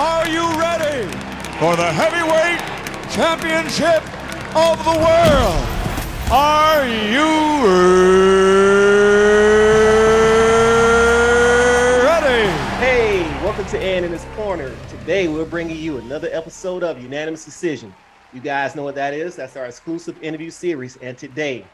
Are you ready for the heavyweight championship of the world? Are you ready? Hey, welcome to Unanimous Corner. Today we're bringing you another episode of Unanimous Decision. You guys know what that is. That's our exclusive interview series. And today,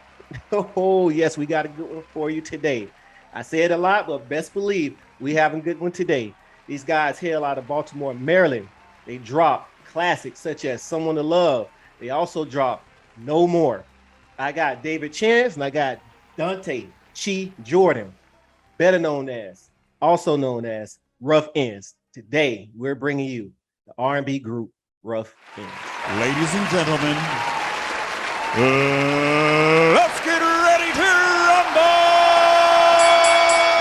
oh yes, we got a good one for you today. I say it a lot, but best believe we have a good one today. These guys hail out of Baltimore, Maryland. They drop classics such as Someone to Love. They also drop No More. I got David Chance and I got Dante Chi Jordan, also known as Ruff Endz. Today, we're bringing you the R&B group Ruff Endz. Ladies and gentlemen, let's get ready to rumble!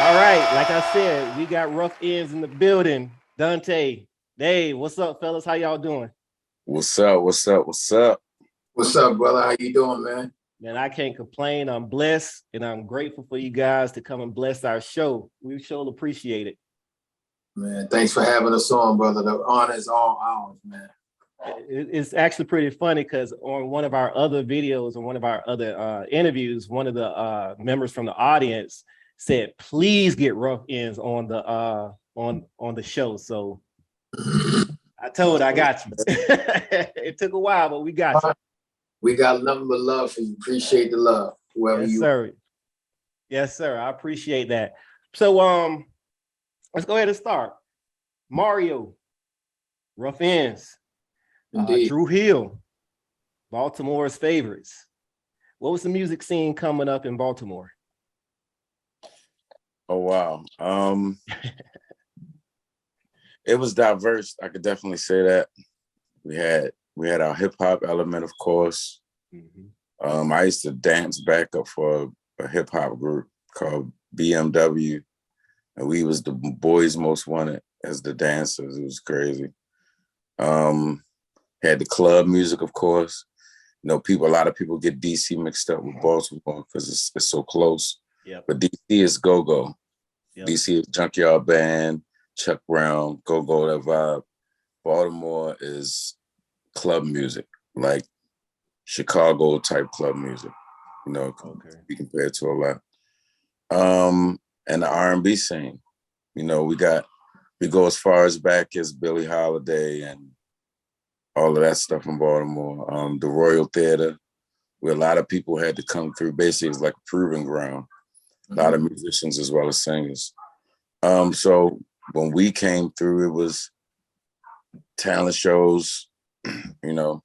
All right, like I said, we got Ruff Endz in the building. Dante, Dave, what's up, fellas? How y'all doing? What's up? What's up? What's up? What's up, brother? How you doing, man? Man, I can't complain. I'm blessed, and I'm grateful for you guys to come and bless our show. We sure appreciate it. Man, thanks for having us on, brother. The honor is all ours, man. It's actually pretty funny because on one of our other videos and one of our other interviews, one of the members from the audience said, "Please get Ruff Endz on the show." So I told I got you. It took a while, but we got you. We got nothing but love for you. Appreciate the love, whoever Yes, you. sir. Yes, sir. I appreciate that. So let's go ahead and start. Mario, Ruff Endz, Drew Hill, Baltimore's favorites. What was the music scene coming up in Baltimore? Oh wow. It was diverse. I could definitely say that. We had our hip hop element, of course. Mm-hmm. I used to dance backup for a hip hop group called BMW, and we was the boys most wanted as the dancers. It was crazy. Had the club music, of course. You know, a lot of people get DC mixed up with Baltimore because it's so close. Yep. But DC is go-go. Yep. DC is Junkyard Band, Chuck Brown, go-go, that vibe. Baltimore is club music, like Chicago type club music, you know, be compared to a lot. And the R&B scene, you know, we go as far as back as Billie Holiday and all of that stuff in Baltimore. The Royal Theater, where a lot of people had to come through. Basically, it's like a proving ground. A lot of musicians as well as singers. So when we came through, it was talent shows. You know,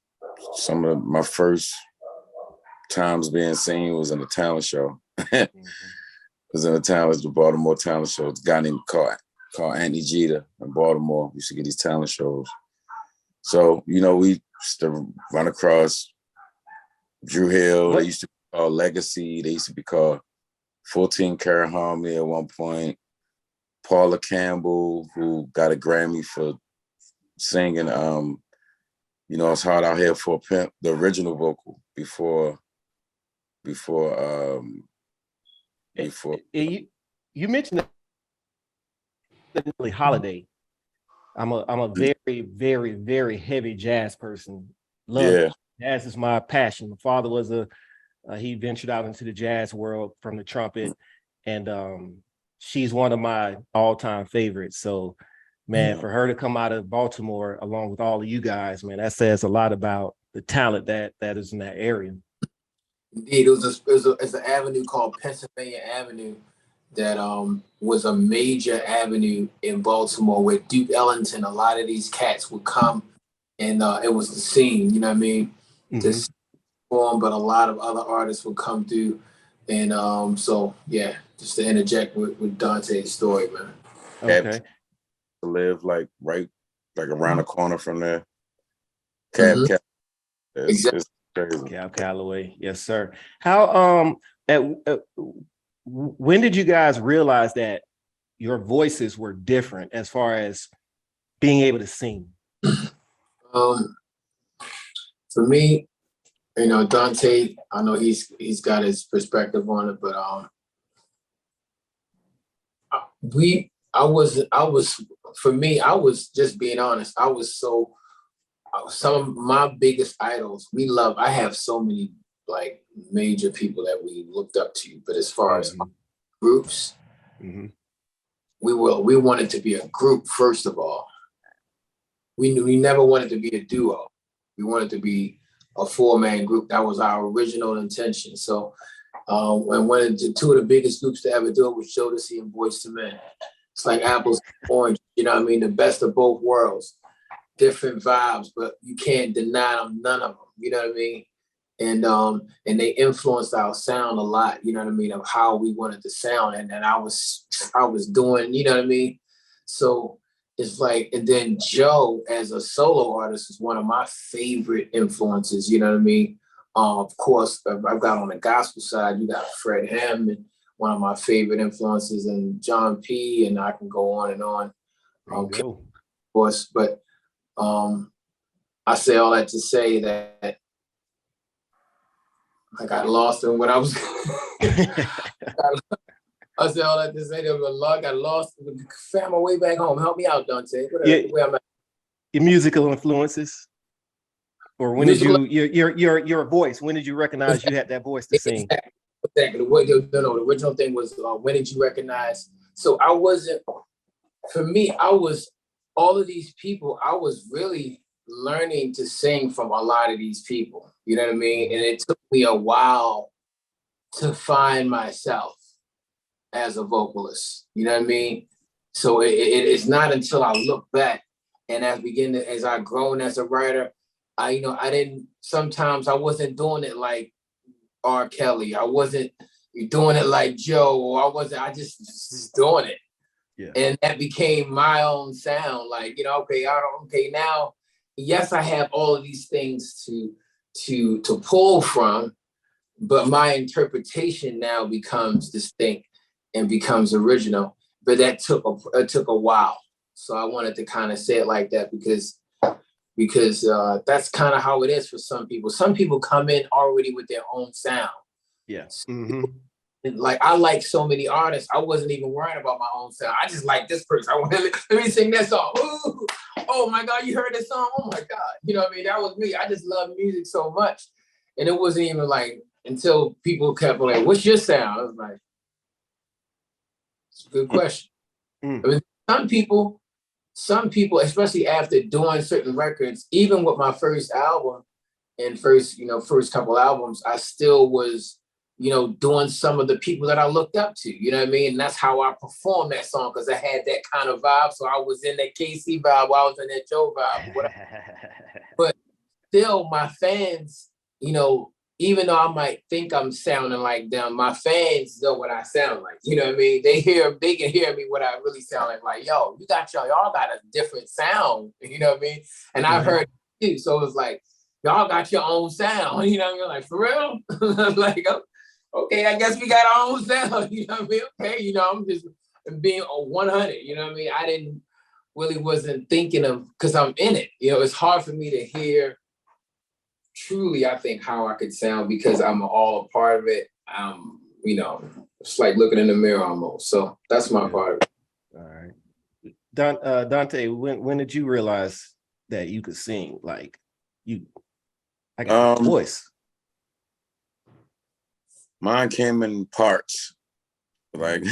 some of my first times being seen was in a talent show. It was in the Baltimore talent show. It's a guy named called Anthony Jeter in Baltimore. We used to get these talent shows. So, you know, we used to run across Drew Hill. They used to be called Legacy. They used to be called 14 Karat Harmony at one point. Paula Campbell, who got a Grammy for singing you know, It's Hard Out Here for a Pimp, the original vocal before you mentioned Billie Holiday. I'm a very, very, very heavy jazz person. Jazz is my passion. My father was he ventured out into the jazz world from the trumpet, and she's one of my all-time favorites. So, man, for her to come out of Baltimore along with all of you guys, man, that says a lot about the talent that is in that area. Indeed, it's an avenue called Pennsylvania Avenue that was a major avenue in Baltimore where Duke Ellington, a lot of these cats would come, and it was the scene, you know what I mean? This form, but a lot of other artists would come through, and so yeah, just to interject with Dante's story, man. Okay. To live like around the corner from there. Cab, exactly. It's crazy. Cab Calloway, yes, sir. How when did you guys realize that your voices were different as far as being able to sing? For me, you know, Dante, I know he's got his perspective on it, but For me, I was just being honest. Some of my biggest idols, I have so many like major people that we looked up to, but as far as groups, we wanted to be a group first of all. We never wanted to be a duo. We wanted to be a 4-man group. That was our original intention. So, and two of the biggest groups to ever do it was Jodeci and Boyz II Men. It's like apples and oranges, you know what I mean? The best of both worlds, different vibes, but you can't deny them, none of them, you know what I mean? And they influenced our sound a lot, you know what I mean, of how we wanted to sound. And I was doing, you know what I mean? So it's like, and then Joe as a solo artist is one of my favorite influences, you know what I mean? Of course, I've got on the gospel side, you got Fred Hammond, one of my favorite influences, and John P, and I can go on and on. Of course, but I say all that to say that I got lost in what I was. I said all that to say that I got lost. Found my way back home. Help me out, Dante. Where I'm at. Your musical influences, or when did you your voice? When did you recognize you had that voice to sing? Exactly. The original thing was when did you recognize? So I wasn't. For me, I was all of these people. I was really learning to sing from a lot of these people. You know what I mean? And it took me a while to find myself as a vocalist. You know what I mean? So it's not until I look back and as I grown as a writer, sometimes I wasn't doing it like R. Kelly. I wasn't doing it like Joe, I just doing it. Yeah. And that became my own sound. Like, now, yes, I have all of these things to pull from, but my interpretation now becomes distinct and becomes original. But that took a while. So I wanted to kind of say it like that because that's kind of how it is for some people. Some people come in already with their own sound. Yes. Like I like so many artists, I wasn't even worrying about my own sound. I just like this person. I want to let me sing that song. Ooh, oh my God, you heard this song? Oh my God, you know what I mean? That was me. I just love music so much, and it wasn't even like until people kept like, "What's your sound?" I was like, "It's a good question." I mean, some people, especially after doing certain records, even with my first album and first couple albums, I still was, doing some of the people that I looked up to, you know what I mean? And that's how I performed that song, because I had that kind of vibe. So I was in that KC vibe, I was in that Joe vibe, whatever. But still, my fans, even though I might think I'm sounding like them, my fans know what I sound like. You know what I mean? They can hear me what I really sound like. Like, yo, y'all got a different sound. You know what I mean? And I've heard it too. So it's like, y'all got your own sound. You know what I mean? Like, for real? Like, okay, I guess we got our own sound. You know what I mean? Okay, I'm just being 100. You know what I mean? I wasn't thinking of, because I'm in it. It's hard for me to hear truly, I think, how I could sound because I'm all a part of it. It's like looking in the mirror almost. So that's my part of it. All right. Dante, when did you realize that you could sing? Like, I got a voice. Mine came in parts. Like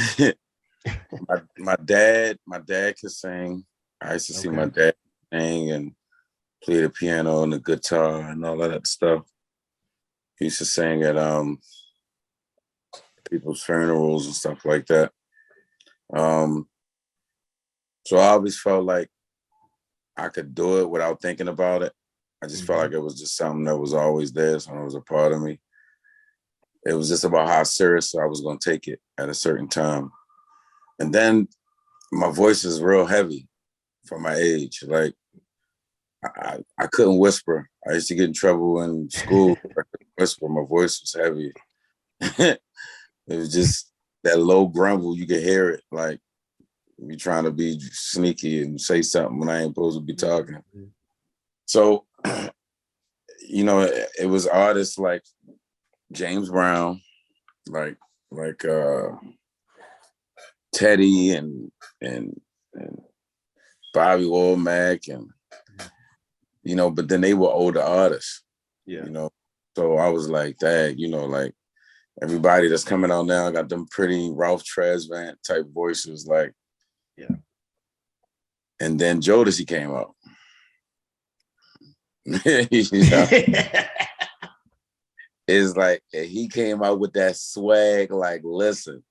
my dad could sing. I used to see my dad sing and play the piano and the guitar and all of that stuff. He used to sing at people's funerals and stuff like that. So I always felt like I could do it without thinking about it. I just felt like it was just something that was always there, so it was a part of me. It was just about how serious I was going to take it at a certain time. And then my voice is real heavy for my age. Like, I couldn't whisper. I used to get in trouble in school. I couldn't whisper. My voice was heavy. It was just that low grumble. You could hear it. Like, you trying to be sneaky and say something when I ain't supposed to be talking. So, it was artists like James Brown, like Teddy and Bobby Womack and but then they were older artists. Yeah. So I was like that, like everybody that's coming out now got them pretty Ralph Tresvant type voices, like. Yeah. And then Jodeci came out. It's like he came out with that swag, like, listen,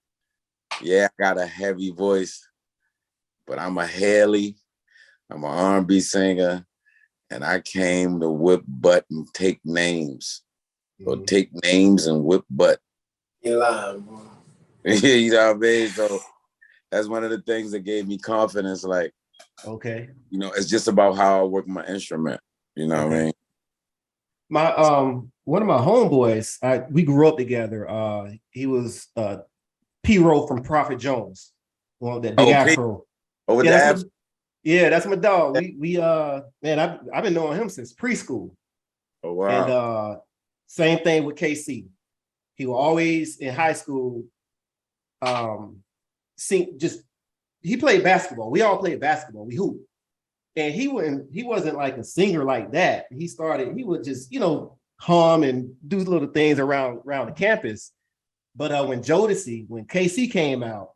yeah, I got a heavy voice, but I'm a Haley, I'm an R&B singer, and I came to whip butt and take names. Or take names and whip butt. You're lying, bro. You know what I mean? So that's one of the things that gave me confidence, like, okay. It's just about how I work my instrument. You know what I mean? My one of my homeboys, we grew up together. He was P-Roll from Prophet Jones, that big afro. Oh, that's my dog. We man, I've been knowing him since preschool. Oh wow. And same thing with KC. He was always in high school. He played basketball. We all played basketball. We hooped. And he wasn't like a singer like that. He would just, hum and do little things around the campus. But when KC came out,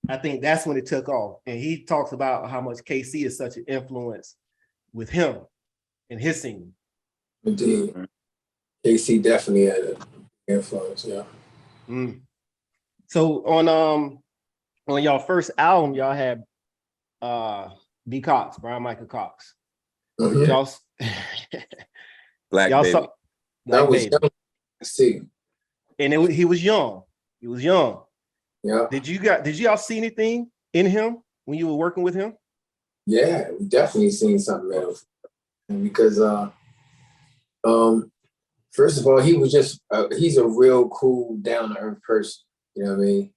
I think that's when it took off. And he talks about how much KC is such an influence with him and his singing. Indeed. KC definitely had an influence, yeah. So on y'all first album, y'all had B. Cox, Brian Michael Cox. Y'all Black y'all Baby. saw That was young. See. And he was young. He was young. Yeah. Did y'all see anything in him when you were working with him? Yeah, we definitely seen something else. Because first of all, he was just he's a real cool, down-to-earth person. You know what I mean?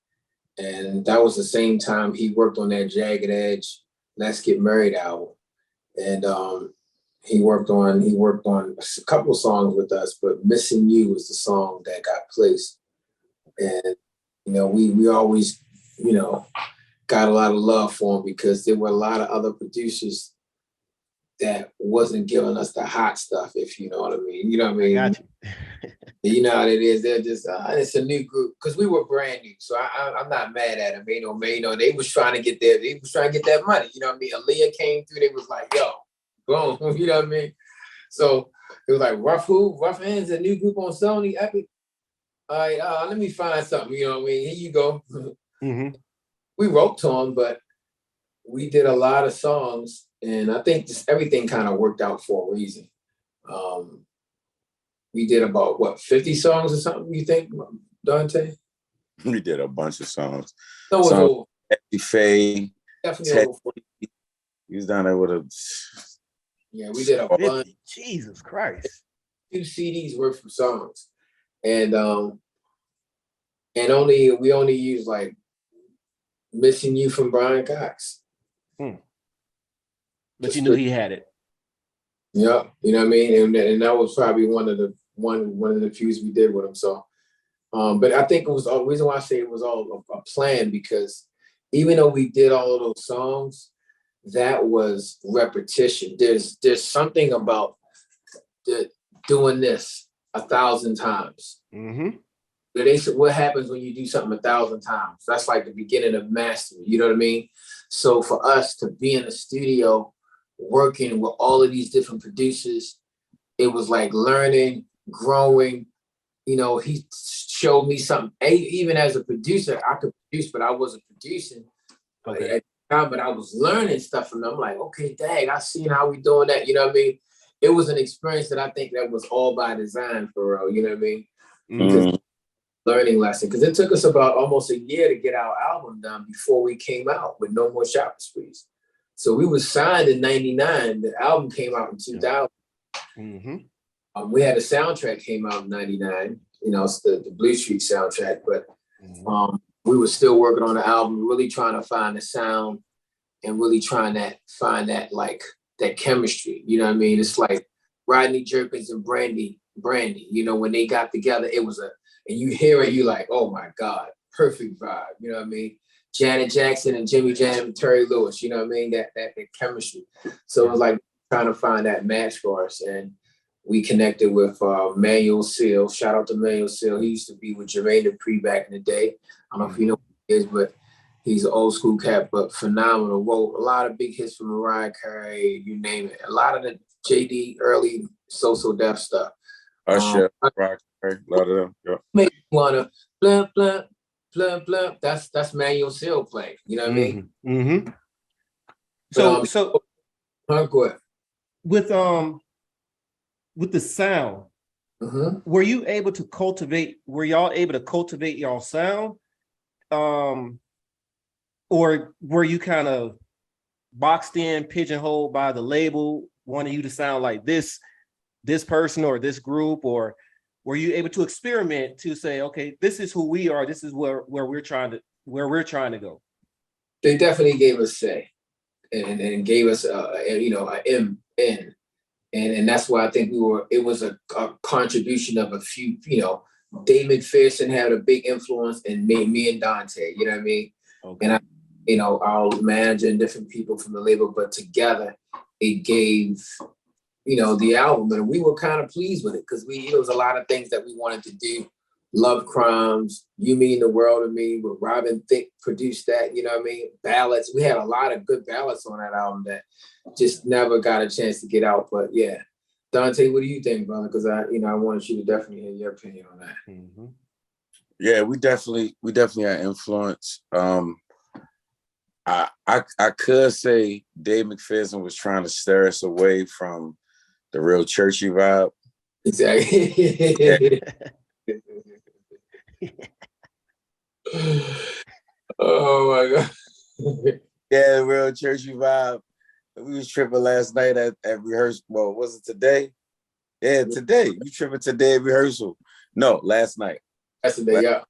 And that was the same time he worked on that Jagged Edge Let's Get Married album. And he worked on a couple of songs with us, but Missing You was the song that got placed. And we always got a lot of love for him because there were a lot of other producers that wasn't giving us the hot stuff, if you know what I mean. You know what I mean? I got you. You know how it is. They're just it's a new group because we were brand new. So I'm not mad at them. They was trying to get that money. You know what I mean? Aaliyah came through. They was like, yo, boom. You know what I mean? So it was like Ruff Endz, a new group on Sony Epic. All right, let me find something. You know what I mean? Here you go. Mm-hmm. We wrote to them, but we did a lot of songs, and I think just everything kind of worked out for a reason. We did about 50 songs or something, you think, Dante? We did a bunch of songs. No, it was Eddie Faye, definitely over 40. He was down there with a. Yeah, we did a bunch. Jesus Christ. 2 CDs worth of songs. And we only used like Missing You from Brian Cox. But you knew he had it. Yeah, you know what I mean? And that was probably one of the few we did with him. So but I think it was the reason why I say it was all a plan, because even though we did all of those songs, that was repetition. There's something about doing this 1,000 times. Mm-hmm. They said, what happens when you do something 1,000 times? That's like the beginning of mastery. You know what I mean? So for us to be in the studio working with all of these different producers, it was like learning, growing. He showed me something. Even as a producer, I could produce, but I wasn't producing at the time, but I was learning stuff from them. I'm like, okay, dang, I seen how we doing that. You know what I mean? It was an experience that I think that was all by design for real. You know what I mean? Mm-hmm. Learning lesson, because it took us about almost a year to get our album done before we came out with No More Shopping Sprees. So we was signed in 99. The album came out in 2000. Mm-hmm. We had a soundtrack came out in 99. It's the Blue Street soundtrack, but we were still working on the album, really trying to find the sound and really trying to find that that chemistry. You know what I mean? It's like Rodney Jerkins and Brandy. When they got together, it was and you hear it, you like, oh my God, perfect vibe. You know what I mean? Janet Jackson and Jimmy Jam and Terry Lewis, you know what I mean? That chemistry. So it was like trying to find that match for us. And we connected with Manuel Seal. Shout out to Manuel Seal. He used to be with Jermaine Dupri back in the day. I don't know if you know who he is, but he's an old school cat, but phenomenal. Wrote a lot of big hits for Mariah Carey, you name it. A lot of the JD early So Def stuff. Usher, Mariah Carey, a lot of them. Yeah. Make you wanna blah blah blah blah. That's Manuel Seal playing. You know what I mean? Mm-hmm. So go ahead. With the sound, were you able to cultivate? Were y'all able to cultivate y'all sound, or were you kind of boxed in, pigeonholed by the label, wanting you to sound like this person or this group, or were you able to experiment to say, okay, this is who we are, this is where we're trying to go? They definitely gave us say, and gave us a M N. And that's why I think it was a contribution of a few, Dave McPherson had a big influence in me and Dante, you know what I mean? Okay. And our manager and different people from the label, but together it gave, the album, and we were kind of pleased with it because there was a lot of things that we wanted to do. Love Crimes, You Mean the World to Me, with Robin Thicke produced that, you know what I mean? Ballads. We had a lot of good ballads on that album that just never got a chance to get out. But yeah. Dante, what do you think, brother? Because I wanted you to definitely hear your opinion on that. Mm-hmm. Yeah, we definitely had influence. I could say Dave McPherson was trying to steer us away from the real churchy vibe. Exactly. Oh my God. Yeah, real churchy vibe. We was tripping last night at rehearsal. Well, was it today? Yeah, today. You tripping today at rehearsal? No, last night. That's the day, yeah.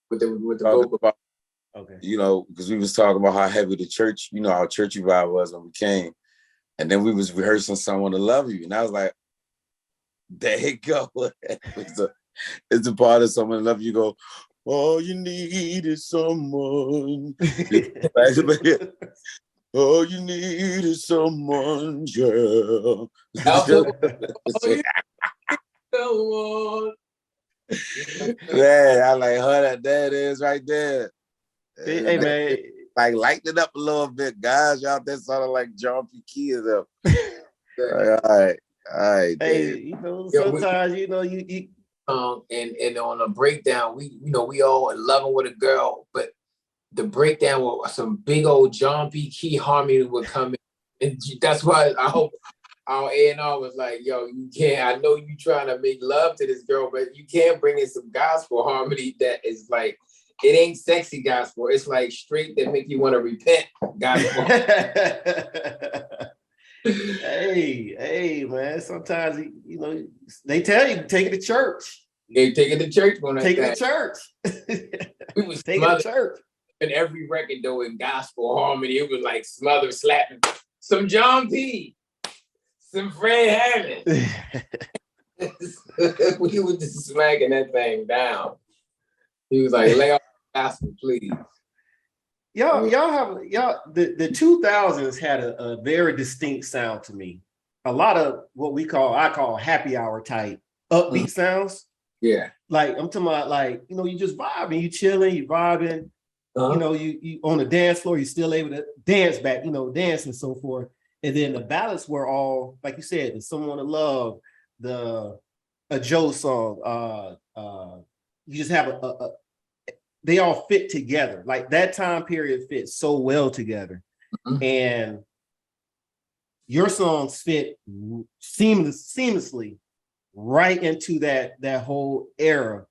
With the vocal. About, okay. Because we was talking about how heavy the church, how churchy vibe was when we came. And then we was rehearsing Someone to Love You. And I was like, there you go. It's a part of Someone to Love You. Go, all you need is someone. All you need is someone, girl. Yeah, I like her. There it is right there. Hey, man. Like, lighten it up a little bit, guys. Y'all there sounded like John P. Key is up. All right. Hey, sometimes, you and on a breakdown, we all in loving with a girl, but the breakdown with some big old John P. Key harmony would come in. And that's why I hope our A&R was like, yo, you can't, I know you trying to make love to this girl, but you can't bring in some gospel harmony that is like, it ain't sexy gospel. It's like straight that make you want to repent gospel. Hey, man. Sometimes, they tell you to take it to church. They take it to church when take it to church. We was taking it to church. And every record though in gospel harmony, it was like smother slapping some John P, some Fred Hammond. We were just smacking that thing down. He was like, lay off the gospel, please. The 2000s had a very distinct sound to me. A lot of what I call happy hour type upbeat sounds. Yeah. Like I'm talking about, you just vibing, you chilling, you vibing. You on the dance floor, you're still able to dance back, dance and so forth. And then the ballads were all, like you said, the Someone to Love, a Joe song. You just have they all fit together. Like that time period fits so well together. Mm-hmm. And your songs fit seamlessly right into that whole era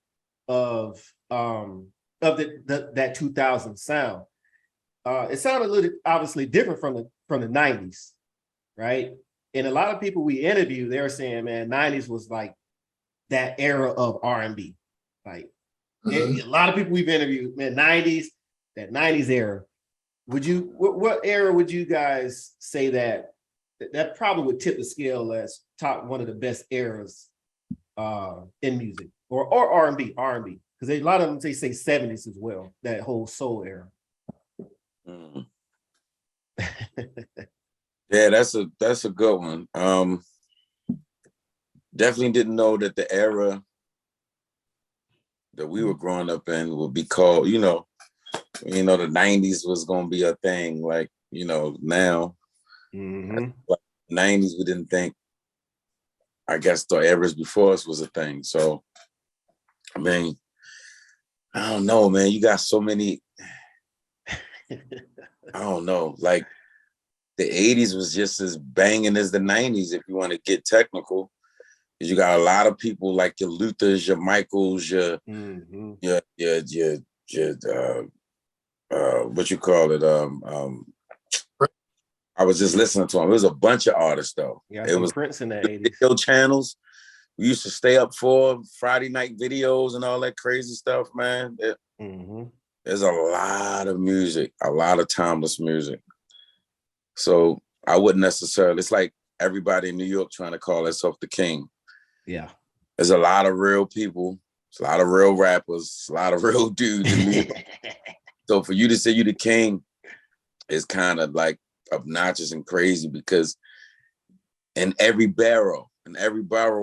of that 2000 sound. It sounded a little obviously different from the 90s, right? And a lot of people we interview, they were saying, man, 90s was like that era of R&B. Like a lot of people we've interviewed, man, 90s, that 90s era. What era would you guys say that probably would tip the scale as one of the best eras in music or R&B? Because a lot of them say 70s as well, that whole soul era. Mm. Yeah, that's a good one. Definitely didn't know that the era that we were growing up in would be called, the 90s was gonna be a thing. Like, now, like 90s, we didn't think, I guess the eras before us was a thing. So, I mean, I don't know, man. You got so many, I don't know, like the 80s was just as banging as the 90s, if you want to get technical. You got a lot of people like your Luthers, your Michaels, your what you call it? I was just listening to him. It was a bunch of artists though. Yeah, it was Prince in the 80s. Video channels. We used to stay up for Friday night videos and all that crazy stuff, man. There's a lot of music, a lot of timeless music. So I wouldn't necessarily, it's like everybody in New York trying to call themselves the king. Yeah. There's a lot of real people, there's a lot of real rappers, a lot of real dudes in New York. So for you to say you the king is kind of like obnoxious and crazy, because in every borough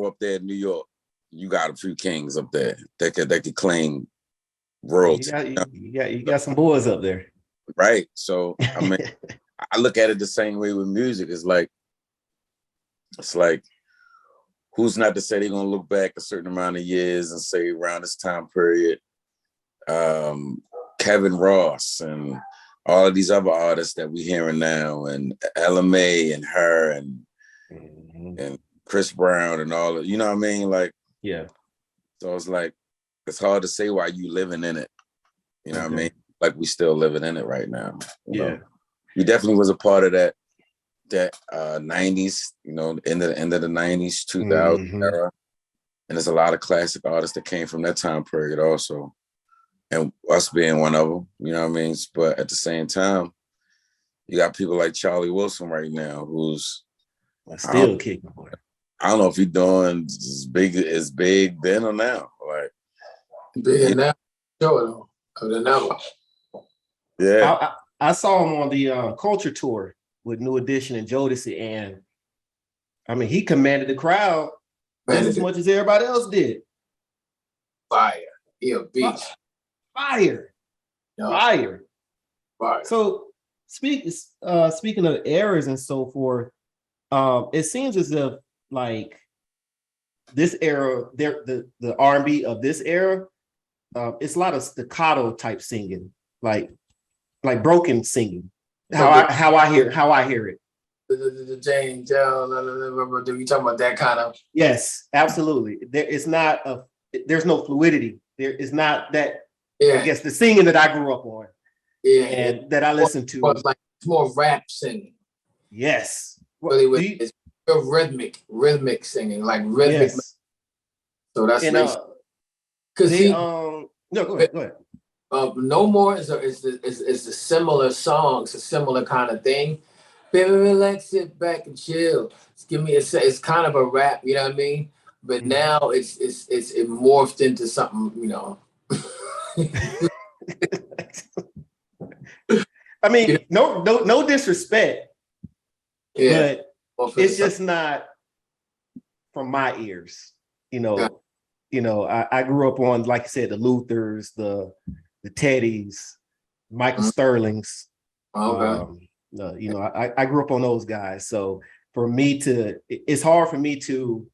up there in New York, you got a few kings up there that could claim royalty. You got some boys up there. Right. So I mean, I look at it the same way with music. It's like, who's not to say they're gonna look back a certain amount of years and say around this time period, Kevin Ross and all of these other artists that we're hearing now, and LMA and her and Chris Brown and all of, you know what I mean? Like, yeah. So it's like, it's hard to say why you living in it. You know what I mean? Like we still living in it right now. You know? You definitely was a part of that 90s, end of the 90s, 2000 era. And there's a lot of classic artists that came from that time period also. And us being one of them, you know what I mean? But at the same time, you got people like Charlie Wilson right now, who's still kicking. I don't know if he's doing as big then or now. Like big now, sure, than ever. Yeah. I saw him on the Culture Tour with New Edition and Jodeci, and I mean, he commanded the crowd as much as everybody else did. Fire. He a beast. Fire. Yeah. Fire. So speaking of eras and so forth, it seems as if like this era, the R&B of this era, it's a lot of staccato type singing, like broken singing. How I hear it. The James you talking about that kind of? Yes, absolutely. There's no fluidity. There is not that. Yeah. I guess the singing that I grew up on. Yeah. And that I listened to. It's like more rap singing. Yes. Really, it's rhythmic singing, like rhythmic. Yes. So that's because no, go ahead. No More is a similar song. It's a similar kind of thing. Baby, relax, sit back and chill. Just give me it's kind of a rap, you know what I mean? But now it morphed into something, you know. I mean, no disrespect. Yeah. But it's just not from my ears. I grew up on, like I said, the Luthers, the Teddys, Michael Sterlings. Okay. I grew up on those guys. So for me it's hard for me to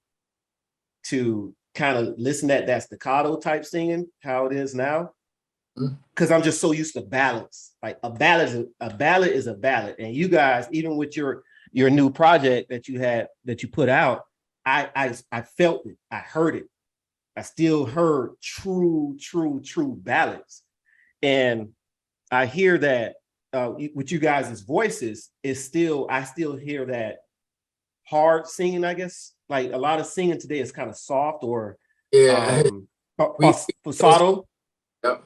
kind of listen to that staccato type singing, how it is now. Because I'm just so used to ballads. Like a ballad is a ballad. And you guys, even with your new project that you put out, I felt it. I heard it. I still heard true ballads. And I hear that with you guys' voices I still hear that hard singing, I guess. Like a lot of singing today is kind of soft or falsetto. Yep.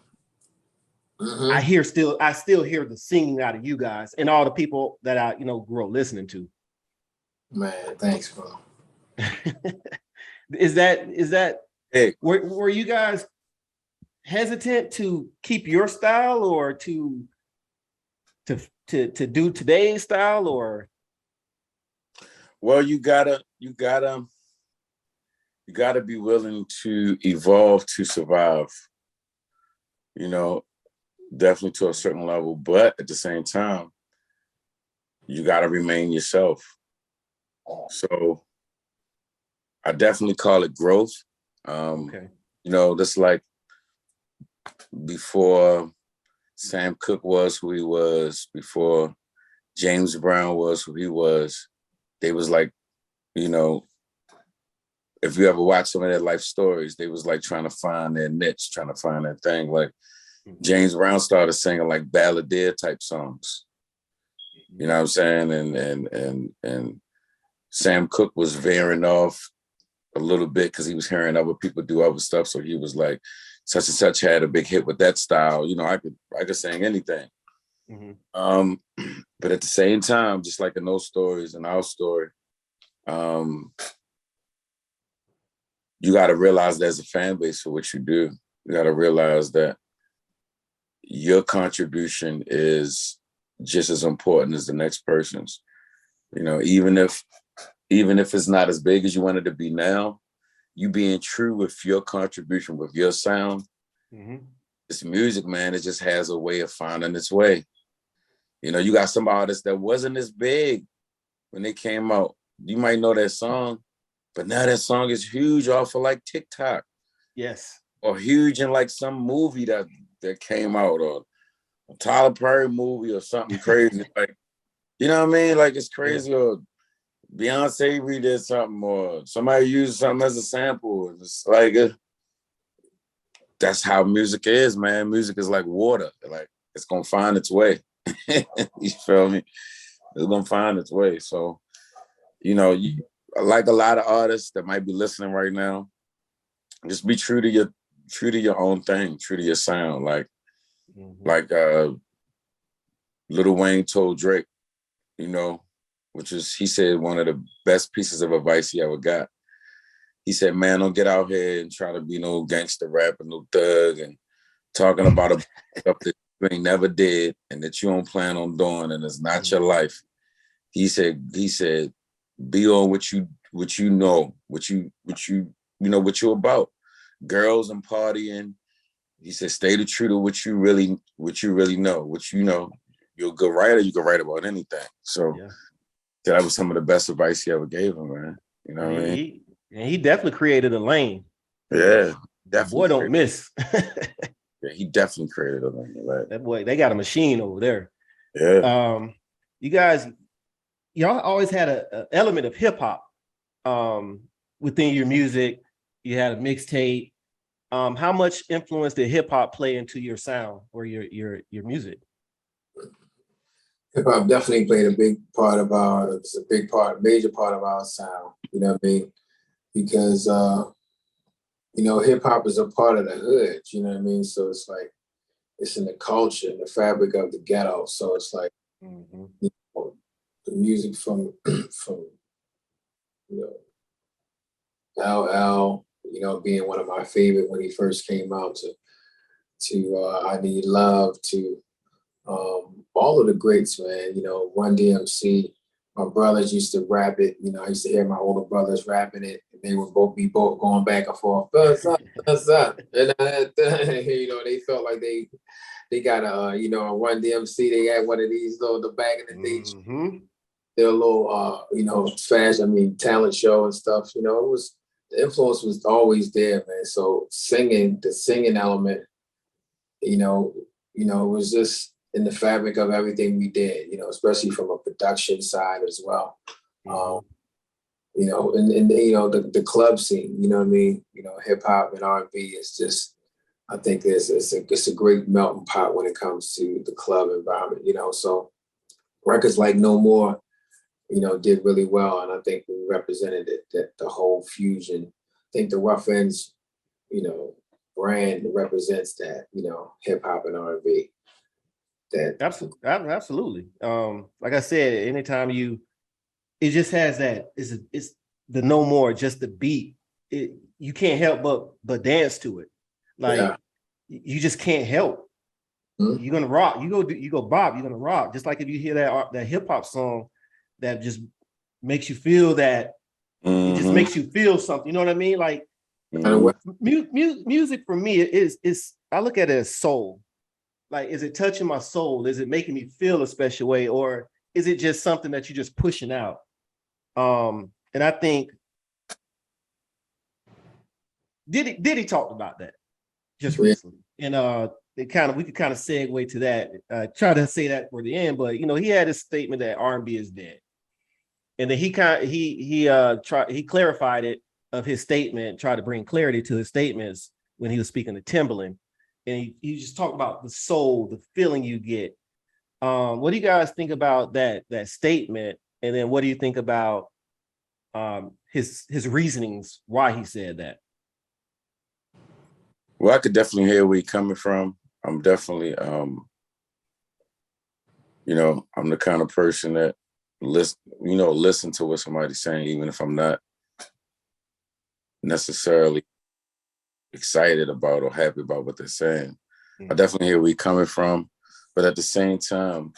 I still hear the singing out of you guys and all the people that I grew up listening to. Man, thanks, bro. Is that were you guys hesitant to keep your style or to to do today's style, or? Well, you gotta be willing to evolve to survive. You know, definitely to a certain level, but at the same time, you gotta remain yourself. So I definitely call it growth. Okay. You know, that's like before Sam Cooke was who he was, before James Brown was who he was. They was like, you know, if you ever watch some of their life stories, they was like trying to find their niche, trying to find their thing. Like James Brown started singing like balladeer type songs. You know what I'm saying? And Sam Cooke was veering off a little bit because he was hearing other people do other stuff. So he was like, such and such had a big hit with that style. You know, I could sing anything. But at the same time, just like in those stories and our story, you got to realize there's a fan base for what you do. You got to realize that your contribution is just as important as the next person's. You know, even if it's not as big as you want it to be now, you being true with your contribution, with your sound, this music, man, it just has a way of finding its way. You know, you got some artists that wasn't as big when they came out. You might know that song, but now that song is huge off of like TikTok. Yes. Or huge in like some movie that came out, or a Tyler Perry movie or something crazy. Like, you know what I mean? Like it's crazy. Yeah. Or Beyonce redid something, or somebody used something as a sample. It's like, that's how music is, man. Music is like water. Like it's gonna find its way. You feel me? It's gonna find its way. So, you know, like a lot of artists that might be listening right now, just be true to your own thing, true to your sound. Like Lil Wayne told Drake, you know, which is, he said, one of the best pieces of advice he ever got. He said, man, don't get out here and try to be no gangster rapper, no thug, and talking about stuff that you ain't never did and that you don't plan on doing, and it's not your life. He said, be on what you know, what you're about. Girls and partying. He said, stay true to what you really know. What you know, you're a good writer, you can write about anything. So that was some of the best advice he ever gave him, man. You know what I mean? He definitely created a lane. Yeah, definitely. Boy, don't miss. Yeah, he definitely created a lane. Right? That boy, they got a machine over there. Yeah. You guys, y'all always had an element of hip hop within your music. You had a mixtape. How much influence did hip hop play into your sound or your music? Hip hop definitely played a big part of major part of our sound. You know what I mean? Because you know, hip hop is a part of the hood. You know what I mean? So it's like it's in the culture, in the fabric of the ghetto. So it's like you know, the music from you know, LL, you know, being one of my favorite when he first came out, to I Need Love, to all of the greats, man. You know, Run DMC. My brothers used to rap it. You know, I used to hear my older brothers rapping it, and they would both going back and forth. What's up? And you know, they felt like they got a you know, a Run DMC. They had one of these the back in the day. Their little you know, fashion, I mean, talent show and stuff. You know, the influence was always there, man. So the singing element, you know, it was just in the fabric of everything we did, you know, especially from a production side as well. You know, and you know, the club scene, you know what I mean? You know, hip hop and R&B is just, I think it's a great melting pot when it comes to the club environment, you know. So records like No More, you know, did really well, and I think we represented it, that the whole fusion. I think the Ruff Endz, you know, brand represents that, you know, hip hop and R&B. That absolutely. Like I said, anytime it just has that. It's the No More, just the beat. You can't help but dance to it. Like you just can't help. you're gonna rock. You go bop. You're gonna rock. Just like if you hear that hip hop song that just makes you feel that. It just makes you feel something. You know what I mean? Like music for me is I look at it as soul. Like, is it touching my soul? Is it making me feel a special way, or is it just something that you're just pushing out? And I think Diddy talked about that just recently, and we could kind of segue to that. Try to say that for the end, but he had his statement that R&B is dead, and then he clarified it of his statement, tried to bring clarity to his statements when he was speaking to Timbaland, and he just talked about the soul, the feeling you get. What do you guys think about that statement, and then what do you think about his reasonings why he said that? Well, I could definitely hear where you're coming from. I'm definitely, I'm the kind of person that listen to what somebody's saying, even if I'm not necessarily excited about or happy about what they're saying. I definitely hear where you're coming from, but at the same time,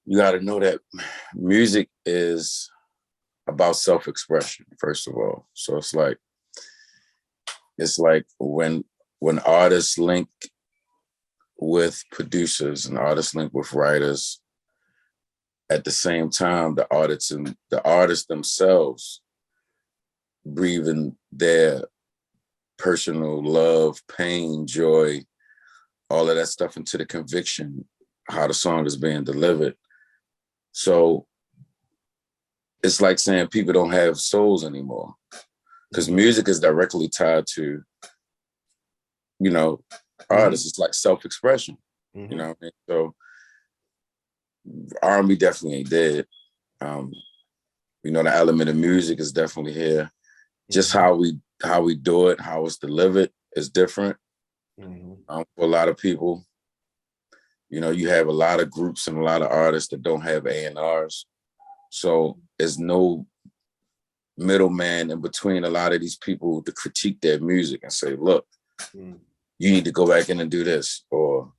you got to know that music is about self-expression, first of all. So it's like when artists link with producers and artists link with writers, at the same time, the artists themselves breathing their personal love, pain, joy, all of that stuff into the conviction, how the song is being delivered. So it's like saying people don't have souls anymore, because music is directly tied to, artists. It's like self-expression, you know what I mean? So R&B definitely ain't dead. The element of music is definitely here. Just how we do it, how it's delivered is different. For a lot of people, you have a lot of groups and a lot of artists that don't have A&Rs. So there's no middleman in between a lot of these people to critique their music and say, look, you need to go back in and do this. Or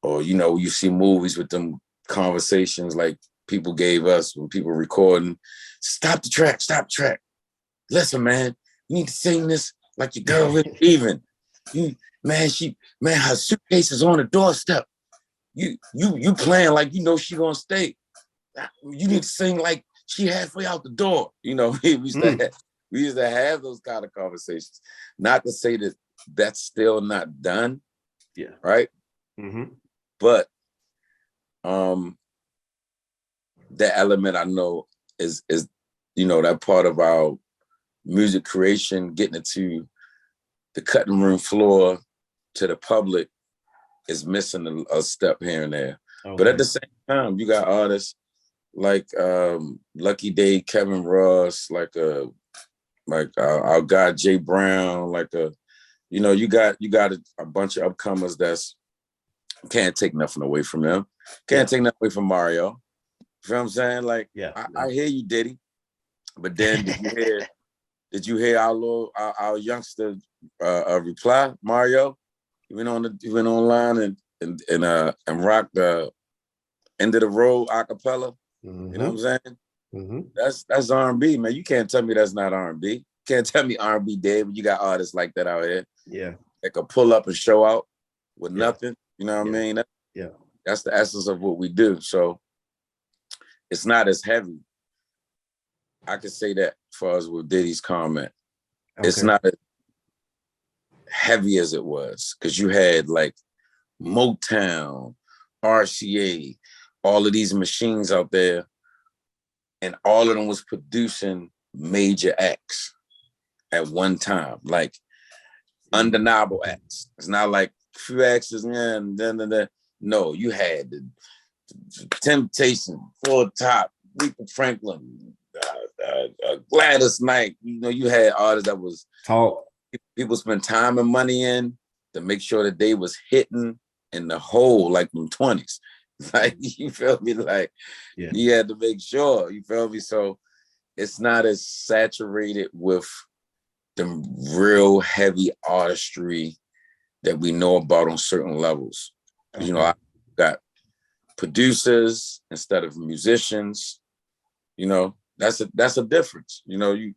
you see movies with them conversations like people gave us when people recording, stop the track. Listen, man, you need to sing this like your girl is leaving. Her suitcase is on the doorstep. You playing like she gonna stay. You need to sing like she halfway out the door. We used to have those kind of conversations. Not to say that that's still not done. Yeah. Right. But that element I know is that part of our music creation, getting it to the cutting room floor to the public, is missing a step here and there. Okay. But at the same time, you got artists like Lucky Day, Kevin Ross, like our guy Jay Brown, you got a bunch of upcomers that's can't take nothing away from them. Can't take nothing away from Mario. You know what I'm saying? I hear you, Diddy, but then did you hear our youngster reply, Mario? He went online and rocked the End of the Road a cappella. You know what I'm saying? That's R&B, man. You can't tell me that's not R&B. Can't tell me R&B dead, but you got artists like that out here. Yeah. That could pull up and show out with nothing. You know what I mean? That's the essence of what we do. So it's not as heavy. I could say that for us with Diddy's comment. Okay. It's not as heavy as it was, because you had like Motown, RCA, all of these machines out there, and all of them was producing major acts at one time, like undeniable acts. It's not like few acts, and then. No, you had the Temptation, Full Top, Aretha Franklin, Gladys Knight. You had artists that was people spend time and money in to make sure that they was hitting in the hole like in 20s. Like, you feel me? Like, you had to make sure, you feel me? So it's not as saturated with the real heavy artistry that we know about on certain levels. You know, I got producers instead of musicians. You know, that's a difference. You know, you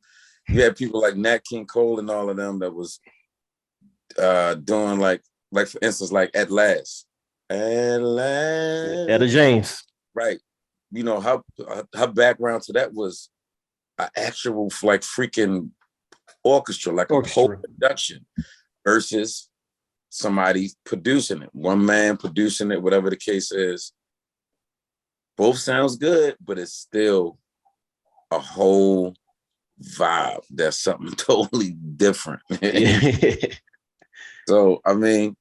had people like Nat King Cole and all of them that was doing like for instance, like At Last. Etta James. Right. You know, her background to that was an actual like freaking orchestra, like a whole production versus somebody producing it, one man producing it, whatever the case is. Both sounds good, but it's still a whole vibe. That's something totally different. So, I mean,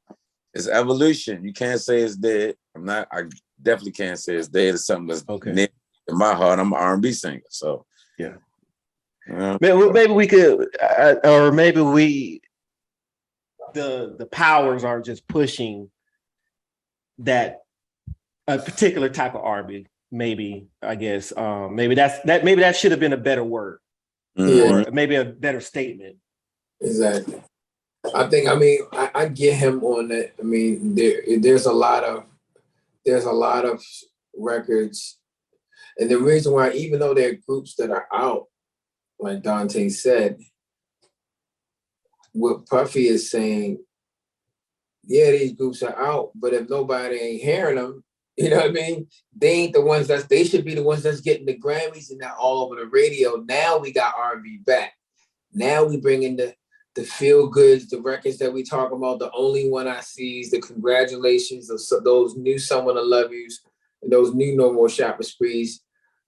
it's evolution. You can't say it's dead. I definitely can't say it's dead. It's something that's near in my heart. I'm an R&B singer. So, yeah. Maybe we could, or maybe the powers are just pushing that a particular type of R&B. Maybe, I guess, maybe that should have been a better word, or maybe a better statement. Exactly. I think. I mean, I get him on that. I mean, there's a lot of records, and the reason why, even though there are groups that are out, like Dante said, what Puffy is saying, yeah, these groups are out, but if nobody ain't hearing them, you know what I mean? They ain't the ones they should be the ones that's getting the Grammys and that all over the radio. Now we got R&B back. Now we bring in the feel goods, the records that we talk about. The Only One I Sees, the Congratulations, those new Someone to Love Yous, and those new No More Shopper Sprees,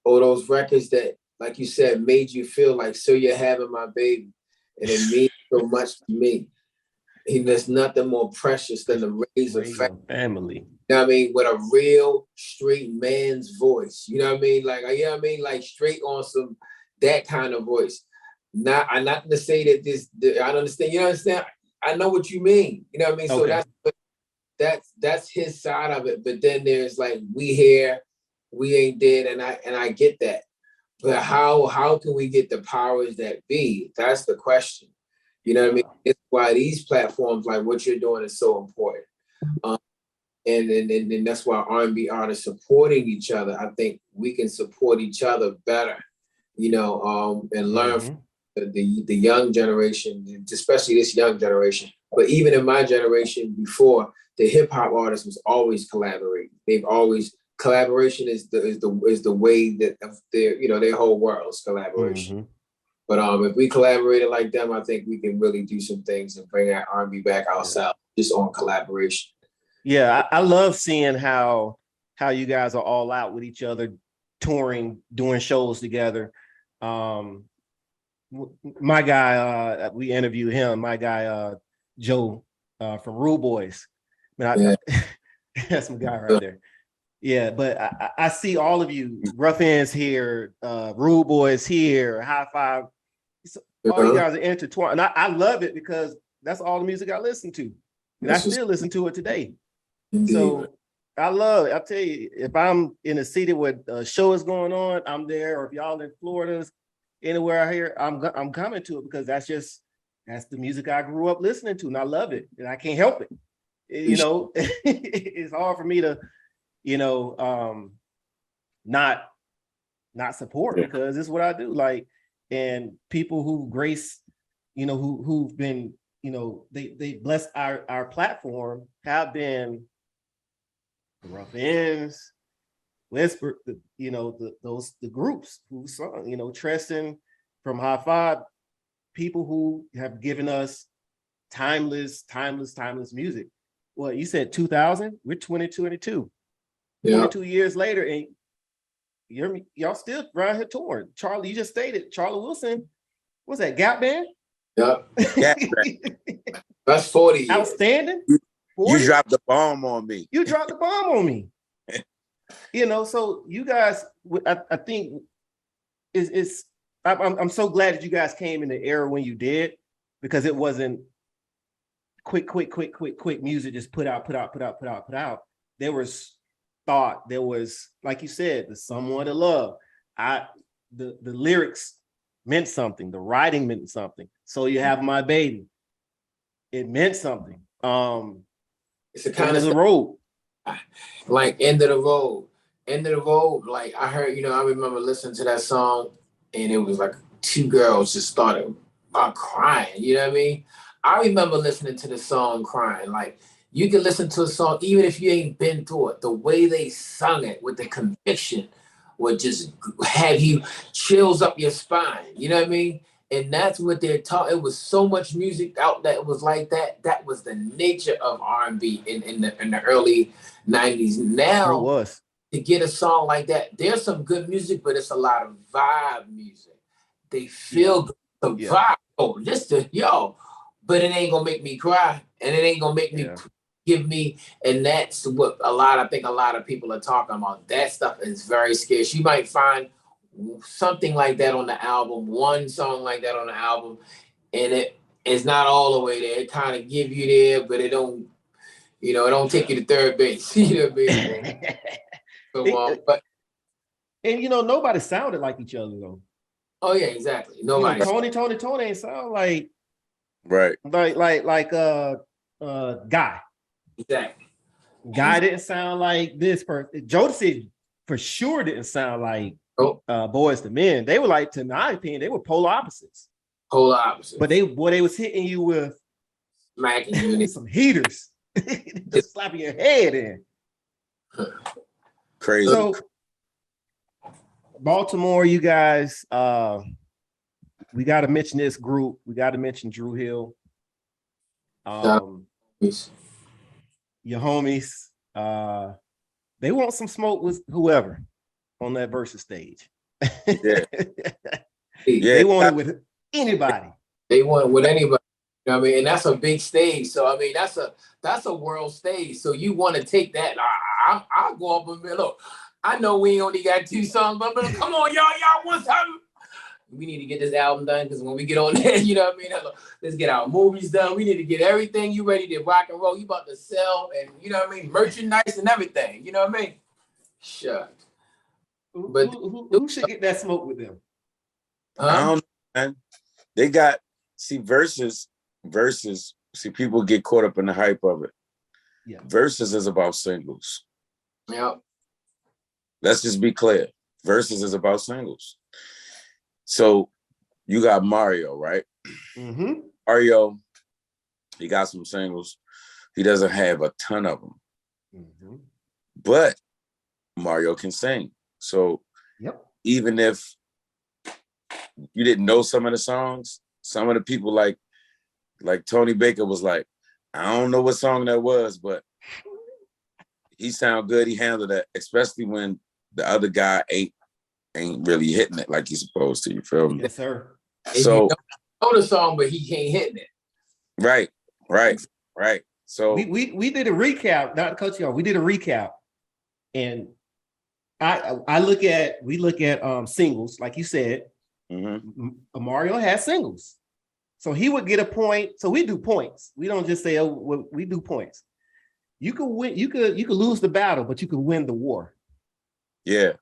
or those records that, like you said, made you feel like, so you're having my baby, and it means so much to me. There's nothing more precious than the raise of family. You know what I mean? With a real straight man's voice. You know what I mean? Like, you know what I mean? Like straight on some, that kind of voice. Not to say that I understand. You understand? I know what you mean. You know what I mean? Okay. So that's his side of it. But then there's like, we here, we ain't dead, and I get that. But how can we get the powers that be? That's the question. You know what I mean? It's why these platforms, like what you're doing, is so important. And that's why R&B artists supporting each other. I think we can support each other better, you know, and learn from the young generation, especially this young generation. But even in my generation before, the hip hop artists was always collaborating. Collaboration is the way that their whole world's collaboration. But if we collaborated like them, I think we can really do some things and bring our R&B back ourselves just on collaboration. Yeah, I love seeing how you guys are all out with each other, touring, doing shows together. My guy, we interviewed him. My guy, Joe from Rude Boys. That's my guy right there. Yeah, but I see all of you, Ruff Endz here, Rude Boys here, High Five. All you guys are intertwined. And I love it because that's all the music I listen to. And I still listen to it today. Indeed. So I love it. I tell you, if I'm in a city where a show is going on, I'm there. Or if y'all in Florida, anywhere I hear, I'm coming to it because that's the music I grew up listening to, and I love it, and I can't help it. You know, it's hard for me to, not support because it's what I do. Like, and people who grace, who've been, they blessed our platform have been Ruff Endz, Whisper, the groups who sung, Treston from High Five, people who have given us timeless music. Well, you said 2000, we're 2022. 22 years later, and y'all still around here touring. Charlie, you just stated Charlie Wilson, what's that, Gap Band? Yep. That's 40 years. Outstanding. 40? You dropped the bomb on me. You dropped the bomb on me. So you guys, I think I'm so glad that you guys came in the era when you did, because it wasn't quick music just put out. There was thought, there was, like you said, the Someone to Love. The lyrics meant something, the writing meant something. So You Have My Baby, it meant something. It's a kind of the road. Like End of the Road. End of the Road, like I heard, I remember listening to that song and it was like two girls just started crying, you know what I mean? I remember listening to the song crying. Like you can listen to a song even if you ain't been through it. The way they sung it with the conviction would just have you chills up your spine, you know what I mean? And that's what they're taught. It was so much music out that was like that. That was the nature of R&B in the early 90s. Now It was. to get a song like that, there's some good music, but it's a lot of vibe music. They feel good. The vibe. Oh, but it ain't gonna make me cry, and it ain't gonna make me give me. And that's what I think a lot of people are talking about. That stuff is very scarce. You might find something like that on the album, one song like that on the album, and it is not all the way there. It kind of give you there, but it don't. It don't take you to third base. You know what I mean? But nobody sounded like each other though. Oh yeah, exactly. Nobody. Tony ain't sound like right. Like Guy. Exactly. Guy didn't sound like this person. Jodeci for sure didn't sound like Boys to Men. They were like, to my opinion, they were polar opposites. Polar opposites. But they was hitting you with smacking you some heaters. Just slapping your head in. Crazy. So Baltimore, you guys, we got to mention this group. We got to mention Drew Hill. Your homies. They want some smoke with whoever on that versus stage. Yeah. They want it with anybody. They want it with anybody. You know what I mean? And that's a big stage. So I mean, that's a world stage. So you want to take that. I'll go up and be, look, I know we only got 2 songs, but come on, y'all want something? We need to get this album done because when we get on there, you know what I mean? Let's get our movies done. We need to get everything. You ready to rock and roll. You about to sell and, you know what I mean? Merchandise and everything. You know what I mean? Sure. But who should get that smoke with them? I don't know, man. They got, verses, people get caught up in the hype of it. Yeah. Verses is about singles. Yeah. Let's just be clear. Verses is about singles. So you got Mario, right? Mm-hmm. Mario, he got some singles. He doesn't have a ton of them. Mm-hmm. But Mario can sing. So even if you didn't know some of the songs, some of the people like Tony Baker was like, I don't know what song that was, but he sounded good. He handled that, especially when the other guy ain't really hitting it like he's supposed to. You feel me? Yes, sir. So know the song, but he can't hit it. Right. So we did a recap, not to cut you off. We did a recap, and we look at singles, like you said. Mm-hmm. Mario has singles, so he would get a point. So we do points. We don't just say, oh, we do points. You could win. You could lose the battle, but you could win the war. Yeah.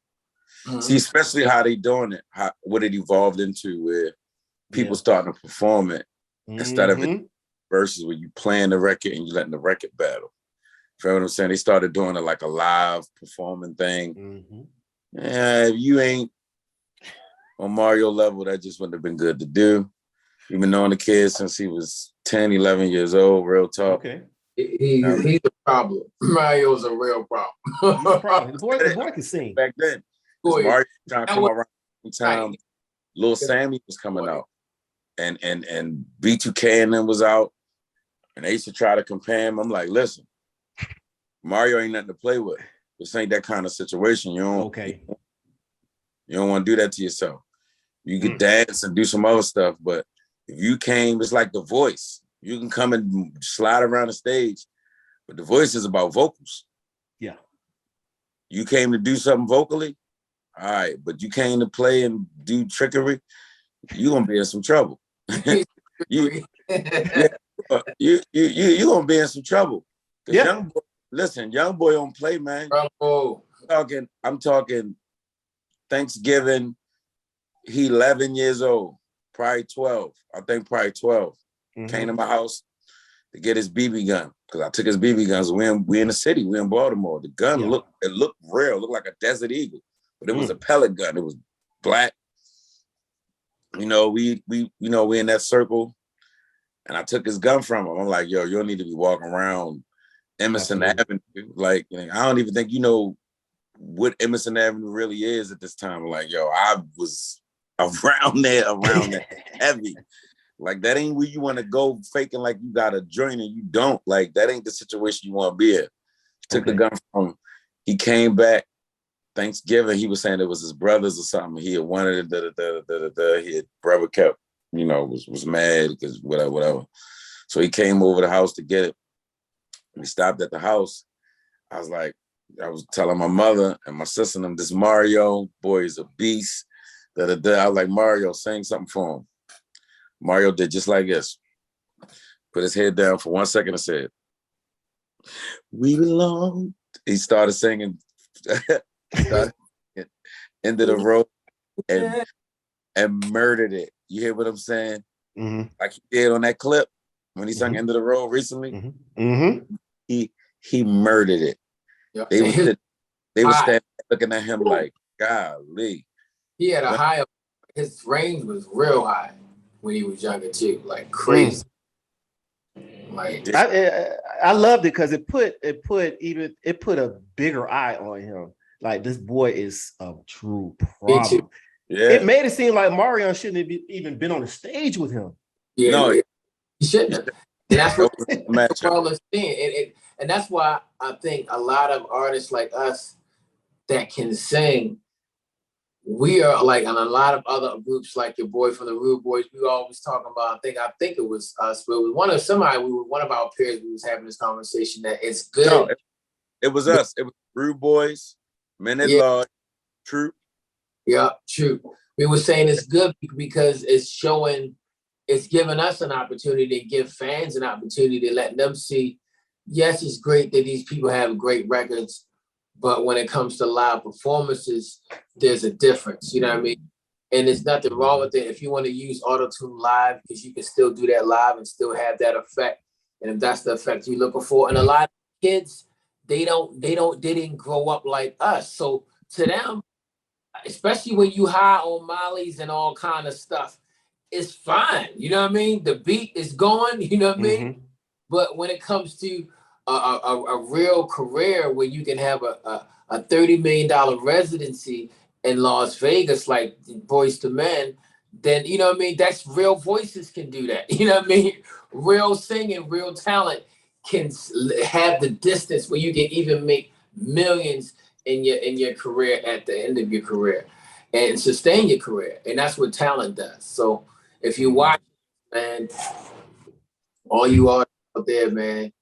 Mm-hmm. See, especially how they doing it, what it evolved into, where people starting to perform it instead of it versus where you playing the record and you letting the record battle. You know what I'm saying? They started doing it like a live performing thing. Mm-hmm. Yeah, if you ain't on Mario level, that just wouldn't have been good to do. You've been knowing the kid since he was 10, 11 years old, real talk. Okay. He's a problem. Mario's a real problem. He's a problem. The boy can sing. Back then. Mario trying to come around the time Lil Sammy was coming out. And B2K and them was out. And they used to try to compare him. I'm like, listen, Mario ain't nothing to play with. This ain't that kind of situation. You don't want to do that to yourself. You could dance and do some other stuff, but if you came, it's like The Voice. You can come and slide around the stage, but The Voice is about vocals. Yeah. You came to do something vocally, all right, but you came to play and do trickery, you're gonna be in some trouble. You're gonna be in some trouble. Yeah. Young boy don't play, man. I'm talking Thanksgiving, he 11 years old, probably 12. I think probably 12. Mm-hmm. Came to my house. to get his BB gun because I took his BB guns. We in the city. We in Baltimore. The gun looked real. It looked like a Desert Eagle, but it was a pellet gun. It was black. You know, we in that circle, and I took his gun from him. I'm like, yo, you don't need to be walking around Emerson Avenue. Like, I don't even think you know what Emerson Avenue really is at this time. Like, yo, I was around there heavy. Like, that ain't where you want to go faking like you got a joint and you don't. Like, that ain't the situation you want to be in. Took the gun from him. He came back Thanksgiving. He was saying it was his brothers or something. He had wanted it. His brother kept, was mad because whatever. So he came over the house to get it. We stopped at the house. I was telling my mother and my sister and them, this Mario, boy, is a beast. I was like, Mario, sing something for him. Mario did just like this. Put his head down for 1 second and said, "We belong." He started singing End of the Road and murdered it. You hear what I'm saying? Mm-hmm. Like he did on that clip when he sung End of the Road recently. Mm-hmm. He murdered it. Yep. They were standing looking at him like, golly. He had a high, his range was real high when he was younger too, like crazy. Like I loved it because it put a bigger eye on him. Like, this boy is a true problem. Yeah. It made it seem like Mario shouldn't have even been on the stage with him. Yeah, no, he shouldn't have. And that's what the world is seeing. And that's why I think a lot of artists like us that can sing, we are like, and a lot of other groups like your boy from the Rude Boys, we always talking about, I think it was us, but it was one of our peers, we was having this conversation that it's good. No, it was us. It was Rude Boys, Men at Law, Troop. Yeah, true. We were saying it's good because it's giving us an opportunity to give fans an opportunity to let them see, yes, it's great that these people have great records, but when it comes to live performances, there's a difference, you know what I mean? And there's nothing wrong with it if you want to use auto-tune live, because you can still do that live and still have that effect. And if that's the effect you're looking for. And a lot of kids, they didn't grow up like us. So to them, especially when you high on mollies and all kind of stuff, it's fine. You know what I mean? The beat is going, you know what I mean? But when it comes to a real career where you can have a $30 million residency in Las Vegas, like Boyz II Men, then, you know what I mean? That's real voices can do that. You know what I mean? Real singing, real talent can have the distance where you can even make millions in your career at the end of your career and sustain your career. And that's what talent does. So if you watch, man, all you are out there, man,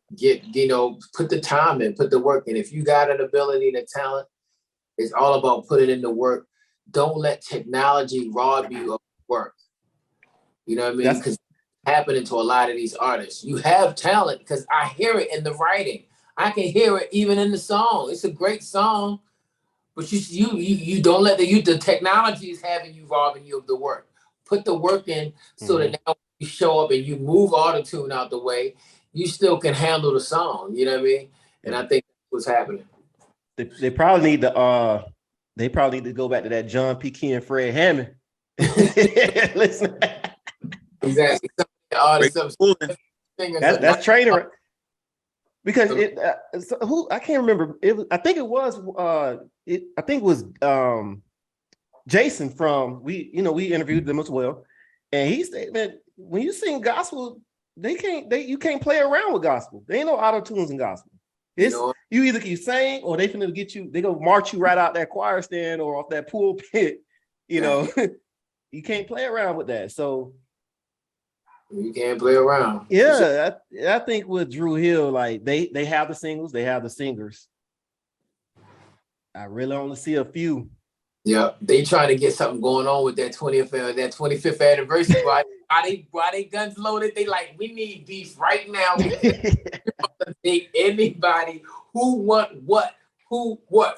put the time in, put the work in. If you got an ability and a talent, it's all about putting in the work. Don't let technology rob you of work. You know what I mean? Because it's happening to a lot of these artists. You have talent because I hear it in the writing. I can hear it even in the song. It's a great song, but you don't let the technology is having you robbing you of the work. Put the work in so that now you show up and you move auto-tune out the way, you still can handle the song. You know what I mean? And I think that's what's happening. They probably need to go back to that John P. Key and Fred Hammond. Listen. Exactly. That's trainer. Because I can't remember. I think it was Jason from we interviewed them as well, and he said, man, when you sing gospel, you can't play around with gospel. There ain't no auto tunes in gospel. It's you either can sing or they finna get you. They gonna march you right out that choir stand or off that pulpit. You know, you can't play around with that. So you can't play around. Yeah, I think with Dru Hill, like they have the singles, they have the singers. I really only see a few. Yeah, they trying to get something going on with that 25th anniversary. Why they guns loaded? They like, we need beef right now. Take anybody who want what,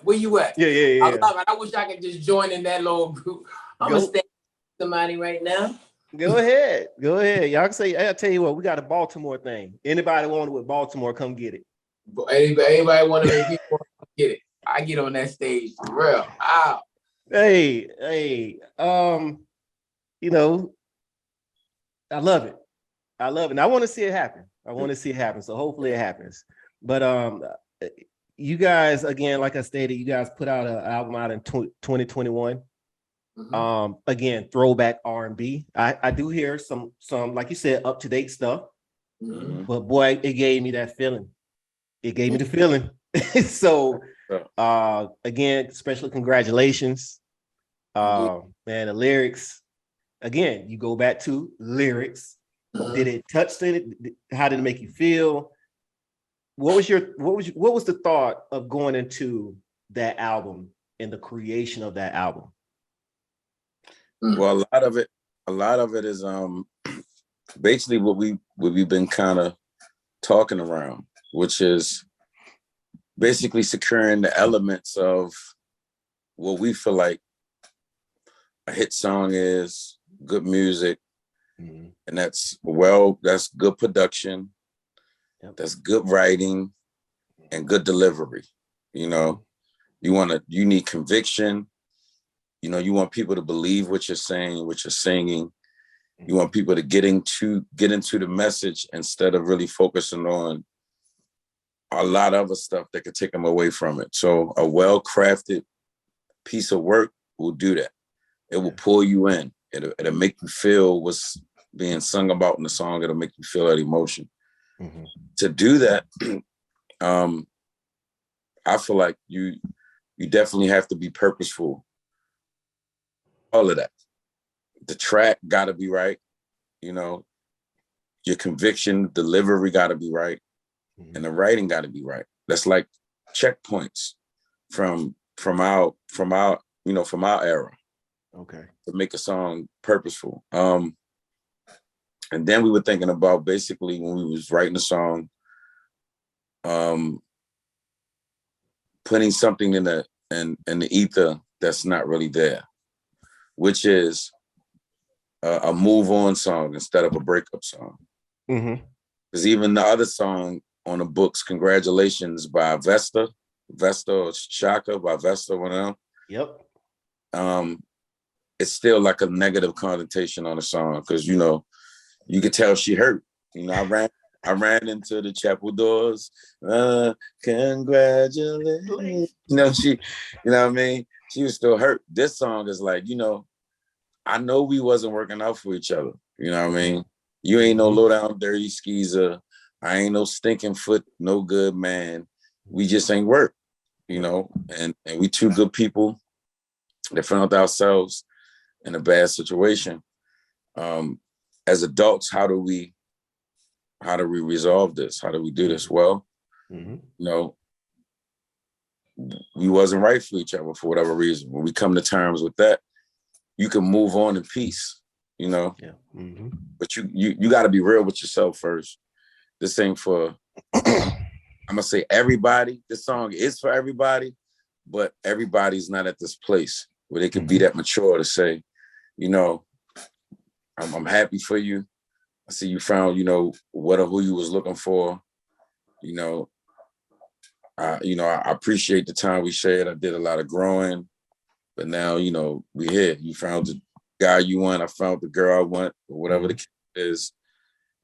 where you at? Yeah. I love it. I wish I could just join in that little group. I'm gonna stay with somebody right now. Go ahead. Go ahead. Y'all can say, I'll tell you what, we got a Baltimore thing. Anybody want it with Baltimore, come get it. Anybody want to make me get it? I get on that stage for real. Ow. Hey, you know, I love it. I love it. And I want to see it happen. So hopefully it happens. But you guys, again, like I stated, you guys put out an album out in 2021. Again, throwback R&B. I do hear some like you said, up-to-date stuff. But boy, it gave me that feeling. It gave me the feeling. So again, special congratulations. Man, the lyrics, again, you go back to lyrics. Did it touch it? How did it make you feel? What was the thought of going into that album and the creation of that album? Well, a lot of it is basically what we've been kind of talking around, which is basically securing the elements of what we feel like a hit song is, good music, and that's good production, that's good writing, and good delivery. You know, you need conviction. You know, you want people to believe what you're saying, what you're singing. You want people to get into the message instead of really focusing on a lot of other stuff that could take them away from it. So a well-crafted piece of work will do that. It will pull you in. It'll make you feel what's being sung about in the song. It'll make you feel that emotion. To do that, I feel like you definitely have to be purposeful. All of that. The track got to be right. You know, your conviction, delivery got to be right. And the writing got to be right. That's like checkpoints from our era. Okay. To make a song purposeful. And then we were thinking about basically when we was writing the song, putting something in the ether that's not really there, which is a move on song instead of a breakup song. Because even the other song on the books, Congratulations by Vesta or Shaka by Vesta, one of them. Yep. It's still like a negative connotation on the song because you could tell she hurt. You know, I ran into the chapel doors. Congratulations. You know, what I mean? She was still hurt. This song is like, I know we wasn't working out for each other. You know what I mean? You ain't no low down dirty skeezer. I ain't no stinking foot, no good man. We just ain't work, and we two good people that found ourselves in a bad situation. As adults, how do we resolve this? How do we do this? Well, we wasn't right for each other for whatever reason. When we come to terms with that, you can move on in peace, Yeah. But you got to be real with yourself first. This ain't for, I'm gonna say everybody. This song is for everybody, but everybody's not at this place where they can be that mature to say, I'm happy for you. I see you found, who you was looking for. I appreciate the time we shared. I did a lot of growing, but now, we here. You found the guy you want. I found the girl I want, or whatever the case is.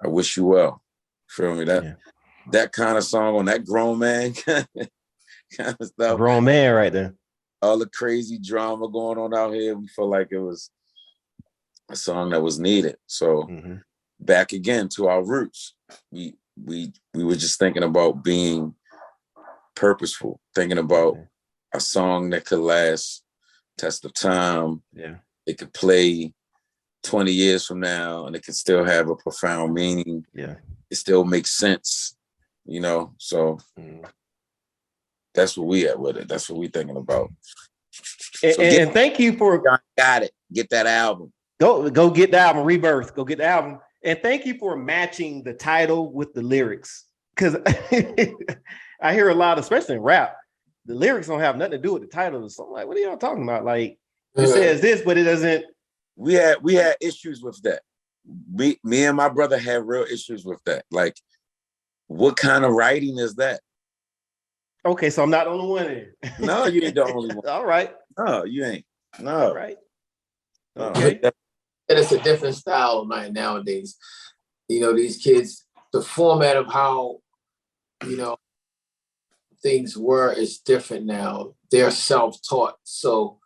I wish you well. Feel me? That kind of song on that grown man kind of stuff. Grown man right there. All the crazy drama going on out here. We felt like it was a song that was needed. So back again to our roots. We were just thinking about being purposeful, thinking about a song that could last test of time. Yeah. It could play 20 years from now and it could still have a profound meaning. Yeah. It still makes sense, so that's what we at with it. That's what we thinking about. And thank you for got it. Get that album. Go get the album, Rebirth. Go get the album. And thank you for matching the title with the lyrics. Because I hear a lot, especially in rap, the lyrics don't have nothing to do with the title of the song. Like, what are y'all talking about? Like, it says this, but it doesn't. We had issues with that. me and my brother had real issues with that. Like, what kind of writing is that? Okay, so I'm not the only one here. No, you ain't the only one. All right. No, you ain't. No. All right. No. Okay. And it's a different style nowadays. You know, these kids, the format of how, you know, things were is different now. They're self-taught. So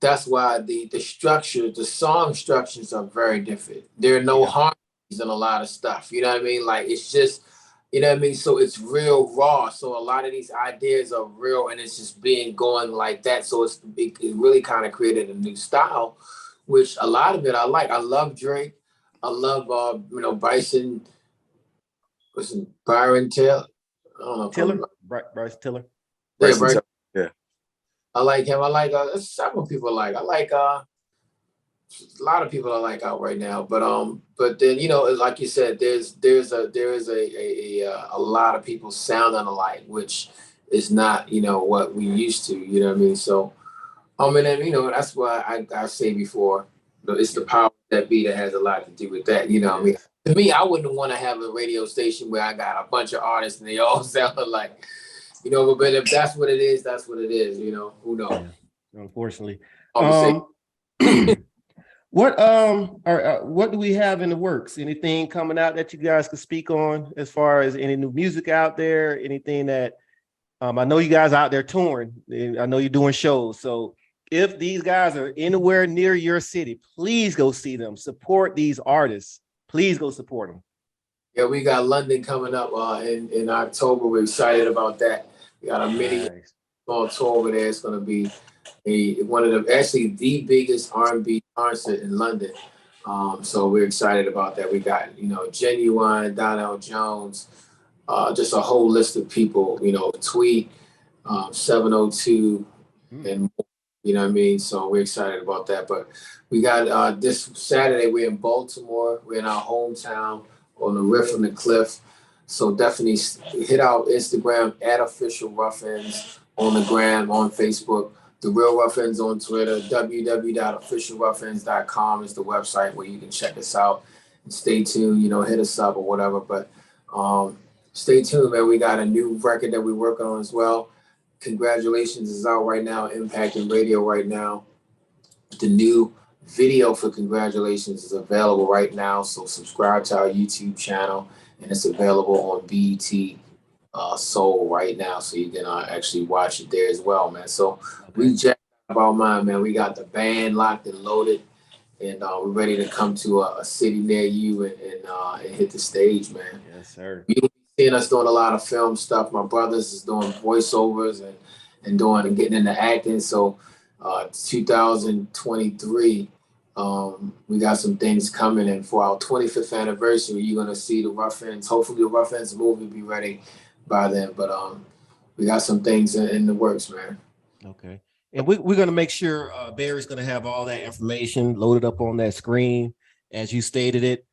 that's why the structure, the song structures are very different. There are no harmonies in a lot of stuff. You know what I mean? Like, it's just, you know what I mean? So it's real raw. So a lot of these ideas are real, and it's just being going like that. So it really kind of created a new style, which a lot of it I like. I love Drake. I love you know, Byron Taylor. I don't know. Tiller? Bryce Tiller. Yeah, Bryce. Yeah. I like him. I like several people I like. I like a lot of people I like out right now. But then, you know, like you said, there is a lot of people sounding alike, which is not, you know, what we used to, you know what I mean? So and you know, that's why I say before, it's the power that be that has a lot to do with that, you know what I mean? To me, I wouldn't want to have a radio station where I got a bunch of artists and they all sound alike. You know, but if that's what it is, that's what it is. You know, who knows? Yeah, unfortunately. What do we have in the works? Anything coming out that you guys could speak on as far as any new music out there? Anything that I know you guys out there touring. I know you're doing shows. So if these guys are anywhere near your city, please go see them. Support these artists. Please go support them. Yeah, we got London coming up in October. We're excited about that. We got a mini small tour over there. It's going to be one of the biggest R&B concert in London. So we're excited about that. We got, you know, Genuine, Donnell Jones, just a whole list of people, you know, Tweet, 702, and more, you know what I mean? So we're excited about that. But we got this Saturday, we're in Baltimore. We're in our hometown on the Riff from the Cliff. So definitely hit our Instagram at official Ruff Endz, on the gram, on Facebook. The Real Ruff Endz on Twitter. www.officialruffendz.com is the website where you can check us out. And stay tuned, you know, hit us up or whatever. But stay tuned, man. We got a new record that we're working on as well. Congratulations is out right now, impacting radio right now. The new video for Congratulations is available right now. So subscribe to our YouTube channel, and it's available on BET Soul right now. So you can actually watch it there as well, man. So we jacked up our mind, man. We got the band locked and loaded, and we're ready to come to a city near you and hit the stage, man. Yes, sir. You'll be seeing us doing a lot of film stuff. My brothers is doing voiceovers and getting into acting. So 2023, we got some things coming, and for our 25th anniversary, you're gonna see the Ruff Endz. Hopefully, the Ruff Endz movie be ready by then. But we got some things in the works, man. Okay, and we're gonna make sure Barry's gonna have all that information loaded up on that screen as you stated it.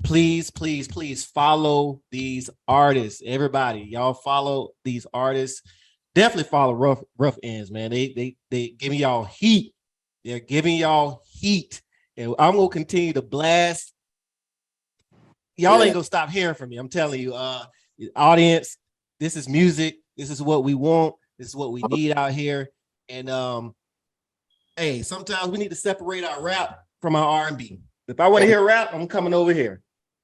Please, please, please follow these artists. Everybody, y'all follow these artists. Definitely follow Ruff Endz, man. They giving y'all heat. They're giving y'all heat, and I'm gonna continue to blast. Y'all ain't gonna stop hearing from me. I'm telling you, audience. This is music. This is what we want. This is what we need out here. And hey, sometimes we need to separate our rap from our R&B. If I want to hear rap, I'm coming over here.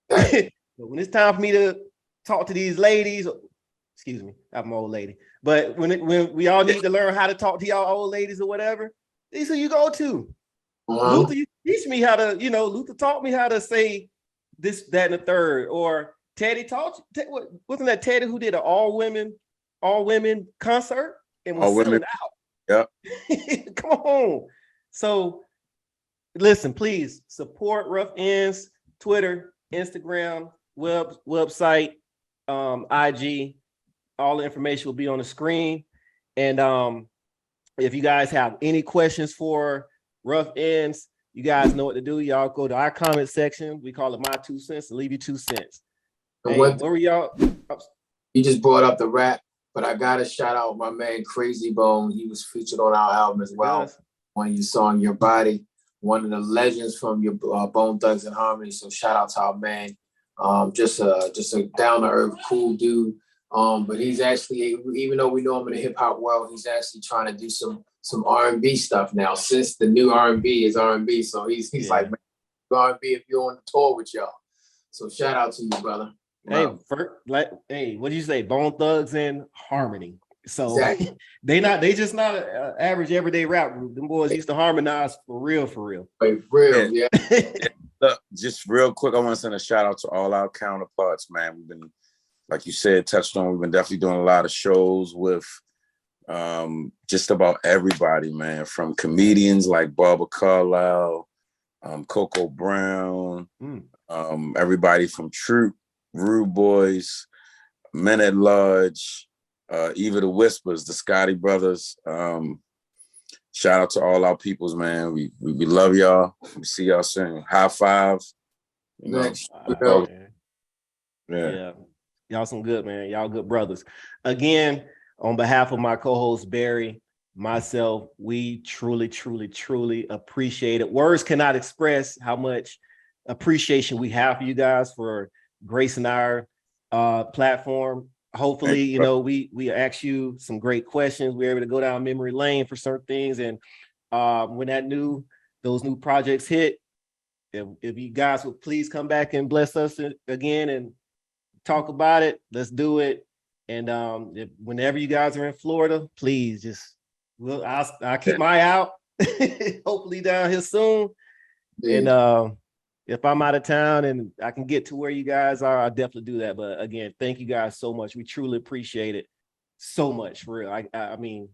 But when it's time for me to talk to these ladies, excuse me, I'm an old lady. But when we all need to learn how to talk to y'all old ladies or whatever, these are you go to. Luther, you teach me how to, you know, Luther taught me how to say this, that, and the third. Or Teddy taught, wasn't that Teddy who did an all women concert and was selling out? Yeah. Come on. So listen, please support Ruff Endz, Twitter, Instagram, website, IG. All the information will be on the screen. And if you guys have any questions for Ruff Endz, you guys know what to do. Y'all go to our comment section. We call it My 2 cents, and leave you 2 cents. Hey, what were y'all? You just brought up the rap, but I gotta shout out my man Crazy Bone. He was featured on our album as well. On your song Your Body. one of the legends from your Bone Thugs and Harmony. So shout out to our man. Just a down to earth, cool dude. But he's actually, even though we know him in the hip hop world, he's actually trying to do some R&B stuff now. Since the new R&B is R&B, so he's like, man, R&B if you're on the tour with y'all. So shout out to you, brother. Hey, what did you say? Bone Thugs and Harmony. So exactly. they just not an average everyday rap group. Them boys used to harmonize for real. For real, yeah. Look, just real quick, I want to send a shout out to all our counterparts, man. We've been, like you said, touched on, we've been definitely doing a lot of shows with just about everybody, man, from comedians like Barbara Carlisle, Coco Brown, everybody from Troop, Rude Boys, Men at Large, Eva the Whispers, the Scotty Brothers. Shout out to all our peoples, man. We love y'all. We see y'all soon. High five. You know. Yeah. Y'all some good, man. Y'all good brothers. Again, on behalf of my co-host Barry, myself, we truly, truly, truly appreciate it. Words cannot express how much appreciation we have for you guys for gracing our platform. Hopefully, you know, we ask you some great questions. We're able to go down memory lane for certain things. And when those new projects hit, if you guys would please come back and bless us again and talk about it, let's do it. And whenever you guys are in Florida, please I'll keep my eye out. Hopefully down here soon. Yeah. And if I'm out of town and I can get to where you guys are, I'll definitely do that. But again, thank you guys so much. We truly appreciate it so much, for real. I mean,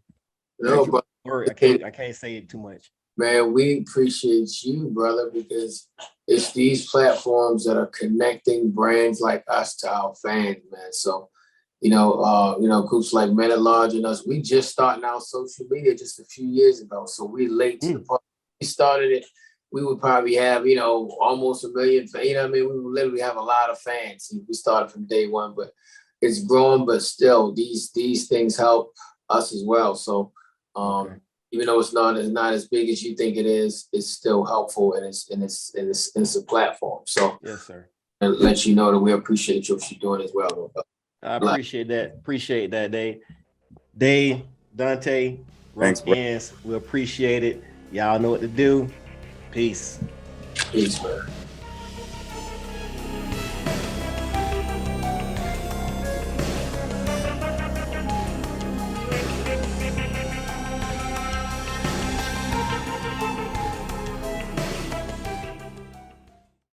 I can't say it too much. Man, we appreciate you, brother, because it's these platforms that are connecting brands like us to our fans, man. So, groups like Men at Large and us, we just starting out social media just a few years ago. So we late to the party. We started it. We would probably have, almost 1 million. You know what I mean? We would literally have a lot of fans. We started from day one, but it's growing. But still, these things help us as well. So, even though it's not as big as you think it is, it's still helpful, and it's a platform. So, yes, sir. And let you know that we appreciate what you're doing as well. I appreciate that. Appreciate that, Dave, Dante, Ruff Endz. We appreciate it. Y'all know what to do. Peace. Peace, man.